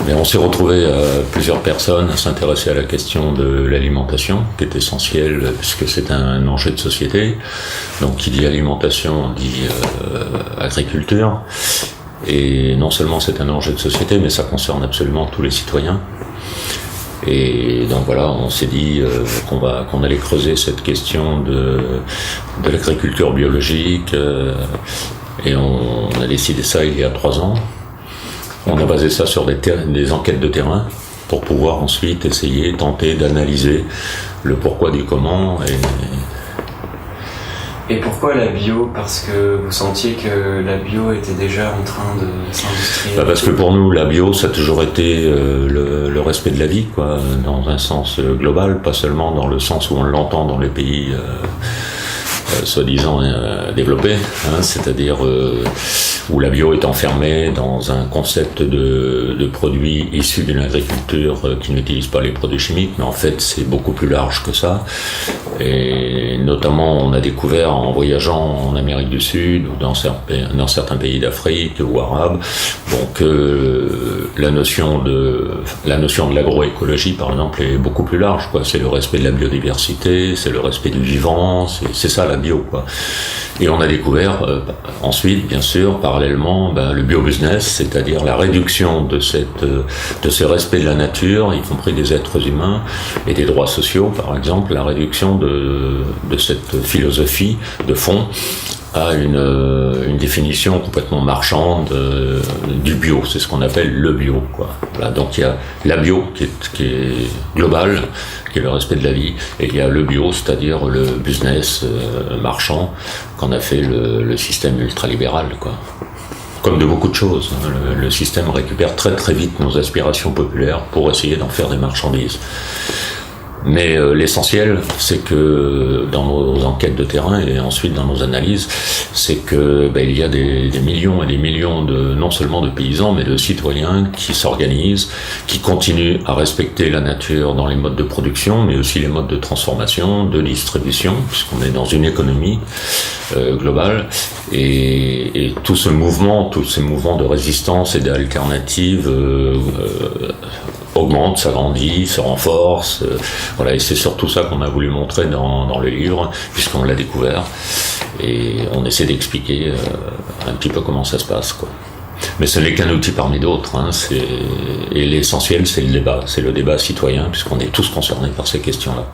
Mais on s'est retrouvé plusieurs personnes à s'intéresser à la question de l'alimentation, qui est essentielle puisque c'est un enjeu de société. Donc qui dit alimentation dit agriculture. Et non seulement c'est un enjeu de société, mais ça concerne absolument tous les citoyens. Et donc voilà, on s'est dit qu'on allait creuser cette question de l'agriculture biologique, et on a décidé ça il y a 3 ans. On a basé ça sur des enquêtes de terrain pour pouvoir ensuite tenter d'analyser le pourquoi du comment. Et pourquoi la bio? Parce que vous sentiez que la bio était déjà en train de s'industrialiser? Parce que pour nous, la bio, ça a toujours été le respect de la vie, quoi, dans un sens global, pas seulement dans le sens où on l'entend dans les pays soi-disant développés, hein, c'est-à-dire où la bio est enfermée dans un concept de produits issus d'une agriculture qui n'utilise pas les produits chimiques, mais en fait c'est beaucoup plus large que ça. Et notamment on a découvert en voyageant en Amérique du Sud ou dans certains pays d'Afrique ou arabes, donc la notion de l'agroécologie par exemple est beaucoup plus large, quoi. C'est le respect de la biodiversité, c'est le respect du vivant, c'est ça la bio, quoi. Et on a découvert ensuite, bien sûr, parallèlement, le bio-business, c'est-à-dire la réduction de ce respect de la nature, y compris des êtres humains et des droits sociaux, par exemple, la réduction de cette philosophie de fond à une définition complètement marchande du bio. C'est ce qu'on appelle le bio, quoi. Voilà, donc il y a la bio qui est globale, qui est le respect de la vie, et il y a le bio, c'est-à-dire le business marchand qu'en a fait le système ultralibéral, quoi. Comme de beaucoup de choses, hein, le système récupère très très vite nos aspirations populaires pour essayer d'en faire des marchandises. Mais l'essentiel, c'est que dans nos enquêtes de terrain et ensuite dans nos analyses, c'est que il y a des millions et des millions non seulement de paysans, mais de citoyens qui s'organisent, qui continuent à respecter la nature dans les modes de production, mais aussi les modes de transformation, de distribution, puisqu'on est dans une économie globale. Et tous ces mouvements de résistance et d'alternative augmente, s'agrandit, se renforce, voilà, et c'est surtout ça qu'on a voulu montrer dans le livre, puisqu'on l'a découvert, et on essaie d'expliquer un petit peu comment ça se passe, quoi. Mais ce n'est qu'un outil parmi d'autres, hein, et l'essentiel c'est le débat citoyen, puisqu'on est tous concernés par ces questions-là.